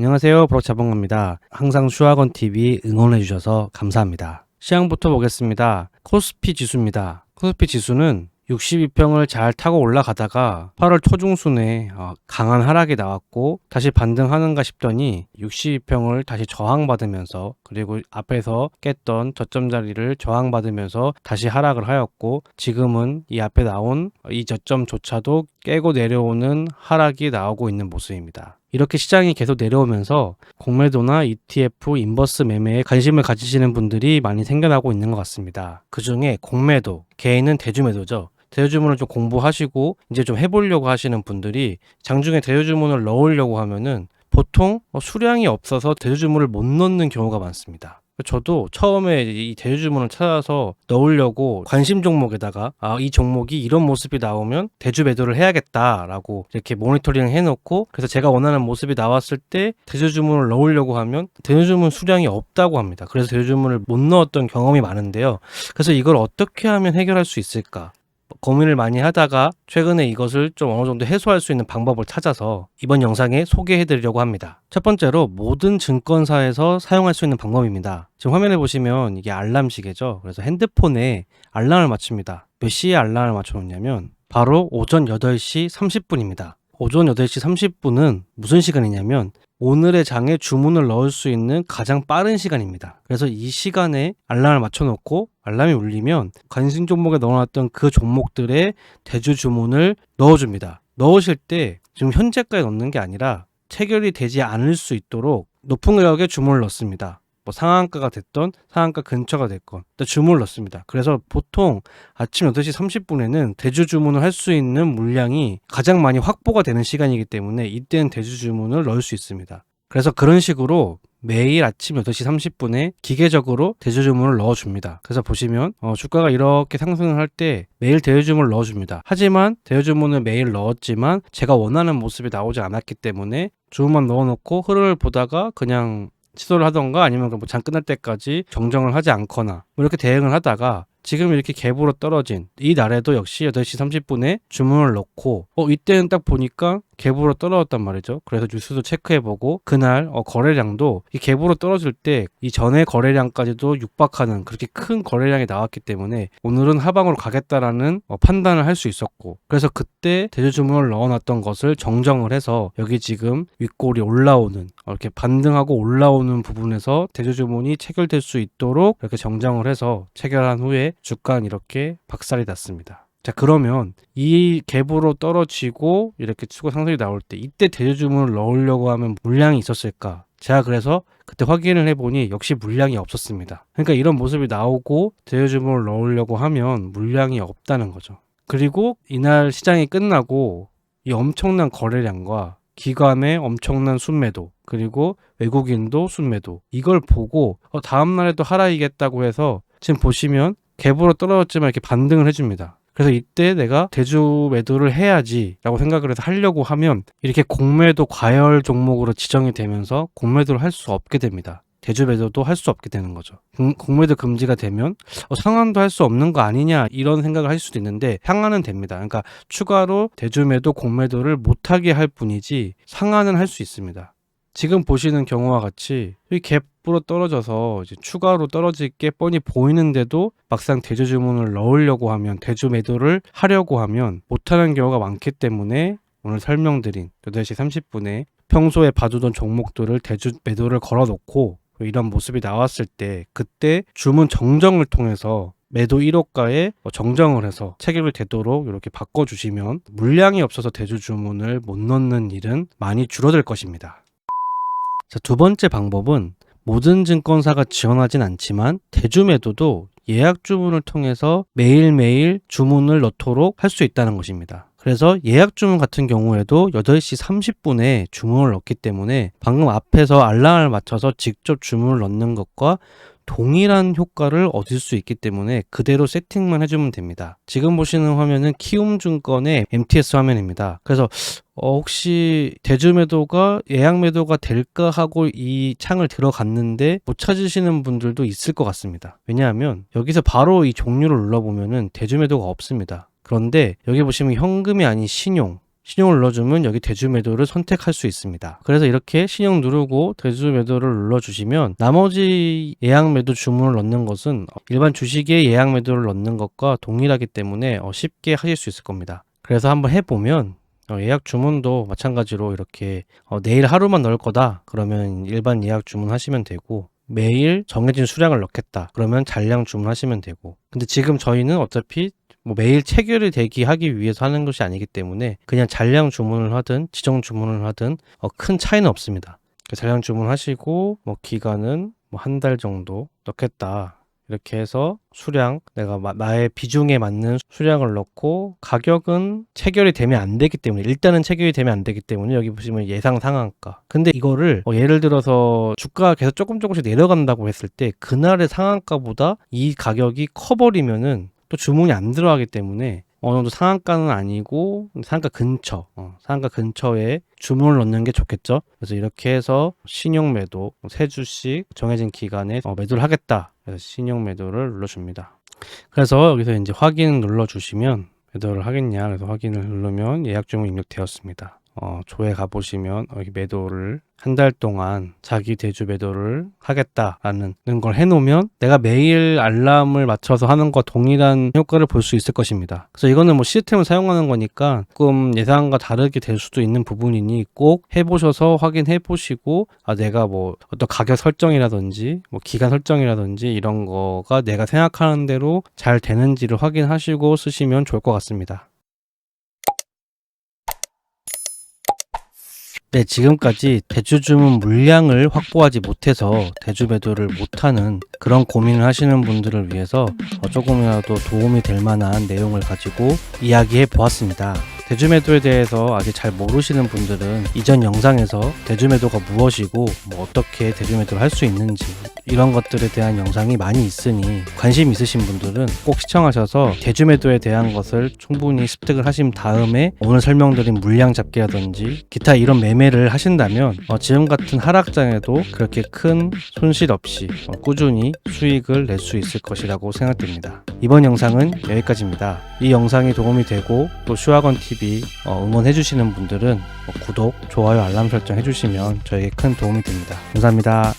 안녕하세요. 브록자본가입니다. 항상 슈학원TV 응원해주셔서 감사합니다. 시황부터 보겠습니다. 코스피 지수입니다. 코스피 지수는 62평을 잘 타고 올라가다가 8월 초중순에 강한 하락이 나왔고 다시 반등하는가 싶더니 62평을 다시 저항받으면서 그리고 앞에서 깼던 저점 자리를 저항받으면서 다시 하락을 하였고 지금은 이 앞에 나온 이 저점조차도 깨고 내려오는 하락이 나오고 있는 모습입니다. 이렇게 시장이 계속 내려오면서 공매도나 ETF, 인버스 매매에 관심을 가지시는 분들이 많이 생겨나고 있는 것 같습니다. 그 중에 공매도, 개인은 대주매도죠. 대주주문을 좀 공부하시고 이제 좀 해보려고 하시는 분들이 장중에 대주주문을 넣으려고 하면은 보통 수량이 없어서 대주주문을 못 넣는 경우가 많습니다. 저도 처음에 이 대주주문을 찾아서 넣으려고 관심 종목에다가 이 종목이 이런 모습이 나오면 대주 매도를 해야겠다라고 이렇게 모니터링을 해놓고 그래서 제가 원하는 모습이 나왔을 때 대주주문을 넣으려고 하면 대주주문 수량이 없다고 합니다. 그래서 대주주문을 못 넣었던 경험이 많은데요. 그래서 이걸 어떻게 하면 해결할 수 있을까? 고민을 많이 하다가 최근에 이것을 좀 어느 정도 해소할 수 있는 방법을 찾아서 이번 영상에 소개해 드리려고 합니다. 첫 번째로 모든 증권사에서 사용할 수 있는 방법입니다. 지금 화면에 보시면 이게 알람 시계죠. 그래서 핸드폰에 알람을 맞춥니다. 몇 시에 알람을 맞춰 놓냐면 바로 오전 8시 30분입니다. 오전 8시 30분은 무슨 시간이냐면 오늘의 장에 주문을 넣을 수 있는 가장 빠른 시간입니다. 그래서 이 시간에 알람을 맞춰놓고 알람이 울리면 관심 종목에 넣어놨던 그 종목들의 대주 주문을 넣어줍니다. 넣으실 때 지금 현재가에 넣는 게 아니라 체결이 되지 않을 수 있도록 높은 가격에 주문을 넣습니다. 뭐 상한가가 됐던 상한가 근처가 됐건 주문을 넣습니다. 그래서 보통 아침 8시 30분에는 대주 주문을 할 수 있는 물량이 가장 많이 확보가 되는 시간이기 때문에 이때는 대주 주문을 넣을 수 있습니다. 그래서 그런 식으로 매일 아침 8시 30분에 기계적으로 대주 주문을 넣어줍니다. 그래서 보시면 주가가 이렇게 상승을 할 때 매일 대주 주문을 넣어줍니다. 하지만 대주 주문을 매일 넣었지만 제가 원하는 모습이 나오지 않았기 때문에 주문만 넣어놓고 흐름을 보다가 그냥 취소를 하던가 아니면 장 끝날 때까지 정정을 하지 않거나 이렇게 대응을 하다가 지금 이렇게 갭으로 떨어진 이 날에도 역시 8시 30분에 주문을 넣고 이때는 딱 보니까 갭으로 떨어졌단 말이죠. 그래서 뉴스도 체크해보고 그날 거래량도 이 갭으로 떨어질 때 이 전에 거래량까지도 육박하는 그렇게 큰 거래량이 나왔기 때문에 오늘은 하방으로 가겠다라는 판단을 할 수 있었고 그래서 그때 대주 주문을 넣어놨던 것을 정정을 해서 여기 지금 윗골이 올라오는 이렇게 반등하고 올라오는 부분에서 대주 주문이 체결될 수 있도록 이렇게 정정을 해서 체결한 후에 주가는 이렇게 박살이 났습니다. 자, 그러면 이 갭으로 떨어지고 이렇게 추가 상승이 나올 때 이때 대주 주문을 넣으려고 하면 물량이 있었을까? 제가 그래서 그때 확인을 해보니 역시 물량이 없었습니다. 그러니까 이런 모습이 나오고 대주 주문을 넣으려고 하면 물량이 없다는 거죠. 그리고 이날 시장이 끝나고 이 엄청난 거래량과 기관의 엄청난 순매도 그리고 외국인도 순매도 이걸 보고 다음날에도 하락이겠다고 해서 지금 보시면 갭으로 떨어졌지만 이렇게 반등을 해줍니다. 그래서 이때 내가 대주 매도를 해야지 라고 생각을 해서 하려고 하면 이렇게 공매도 과열 종목으로 지정이 되면서 공매도를 할 수 없게 됩니다. 대주 매도도 할 수 없게 되는 거죠. 공매도 금지가 되면 상한도 할 수 없는 거 아니냐 이런 생각을 할 수도 있는데 상한은 됩니다. 그러니까 추가로 대주 매도 공매도를 못하게 할 뿐이지 상한은 할 수 있습니다. 지금 보시는 경우와 같이 이 갭으로 떨어져서 이제 추가로 떨어질 게 뻔히 보이는데도 막상 대주 주문을 넣으려고 하면 대주 매도를 하려고 하면 못하는 경우가 많기 때문에 오늘 설명드린 8시 30분에 평소에 봐두던 종목들을 대주 매도를 걸어놓고 이런 모습이 나왔을 때 그때 주문 정정을 통해서 매도 1호가에 정정을 해서 체결이 되도록 이렇게 바꿔주시면 물량이 없어서 대주 주문을 못 넣는 일은 많이 줄어들 것입니다. 자, 두 번째 방법은 모든 증권사가 지원하진 않지만 대주 매도도 예약 주문을 통해서 매일매일 주문을 넣도록 할 수 있다는 것입니다. 그래서 예약 주문 같은 경우에도 8시 30분에 주문을 넣기 때문에 방금 앞에서 알람을 맞춰서 직접 주문을 넣는 것과 동일한 효과를 얻을 수 있기 때문에 그대로 세팅만 해주면 됩니다. 지금 보시는 화면은 키움증권의 MTS 화면입니다. 그래서 혹시 대주 매도가 예약 매도가 될까 하고 이 창을 들어갔는데 못 찾으시는 분들도 있을 것 같습니다. 왜냐하면 여기서 바로 이 종류를 눌러보면은 대주 매도가 없습니다. 그런데 여기 보시면 현금이 아닌 신용을 눌러주면 여기 대주 매도를 선택할 수 있습니다. 그래서 이렇게 신용 누르고 대주 매도를 눌러주시면 나머지 예약 매도 주문을 넣는 것은 일반 주식에 예약 매도를 넣는 것과 동일하기 때문에 쉽게 하실 수 있을 겁니다. 그래서 한번 해보면 예약 주문도 마찬가지로 이렇게 내일 하루만 넣을 거다 그러면 일반 예약 주문 하시면 되고, 매일 정해진 수량을 넣겠다 그러면 잔량 주문하시면 되고, 근데 지금 저희는 어차피 매일 체결이 되기 하기 위해서 하는 것이 아니기 때문에 그냥 잔량 주문을 하든 지정 주문을 하든 큰 차이는 없습니다. 잔량 주문하시고 기간은 한 달 정도 넣겠다 이렇게 해서 수량, 내가 나의 비중에 맞는 수량을 넣고, 가격은 체결이 되면 안 되기 때문에, 일단은 체결이 되면 안 되기 때문에 여기 보시면 예상 상한가. 근데 이거를 예를 들어서 주가가 계속 조금씩 내려간다고 했을 때 그날의 상한가보다 이 가격이 커버리면은 또 주문이 안 들어가기 때문에 어느 정도 상한가는 아니고 상한가 근처, 상한가 근처에 주문을 넣는 게 좋겠죠. 그래서 이렇게 해서 신용 매도 3주씩 정해진 기간에 매도를 하겠다. 그래서 신용 매도를 눌러줍니다. 그래서 여기서 이제 확인 눌러주시면 매도를 하겠냐. 그래서 확인을 누르면 예약 주문 입력되었습니다. 조회 가보시면 여기 매도를 한 달 동안 자기 대주 매도를 하겠다라는 걸 해놓으면 내가 매일 알람을 맞춰서 하는 것과 동일한 효과를 볼 수 있을 것입니다. 그래서 이거는 시스템을 사용하는 거니까 조금 예상과 다르게 될 수도 있는 부분이니 꼭 해보셔서 확인해 보시고, 내가 어떤 가격 설정이라든지 기간 설정이라든지 이런 거가 내가 생각하는 대로 잘 되는지를 확인하시고 쓰시면 좋을 것 같습니다. 네, 지금까지 대주 주문 물량을 확보하지 못해서 대주 매도를 못하는 그런 고민을 하시는 분들을 위해서 조금이라도 도움이 될 만한 내용을 가지고 이야기해 보았습니다. 대주 매도에 대해서 아직 잘 모르시는 분들은 이전 영상에서 대주 매도가 무엇이고 어떻게 대주 매도를 할 수 있는지 이런 것들에 대한 영상이 많이 있으니 관심 있으신 분들은 꼭 시청하셔서 대주 매도에 대한 것을 충분히 습득을 하신 다음에 오늘 설명드린 물량 잡기라든지 기타 이런 매매를 하신다면 지금 같은 하락장에도 그렇게 큰 손실 없이 꾸준히 수익을 낼 수 있을 것이라고 생각됩니다. 이번 영상은 여기까지입니다. 이 영상이 도움이 되고 또 슈아건TV 응원해주시는 분들은 구독, 좋아요, 알람 설정 해주시면 저에게 큰 도움이 됩니다. 감사합니다.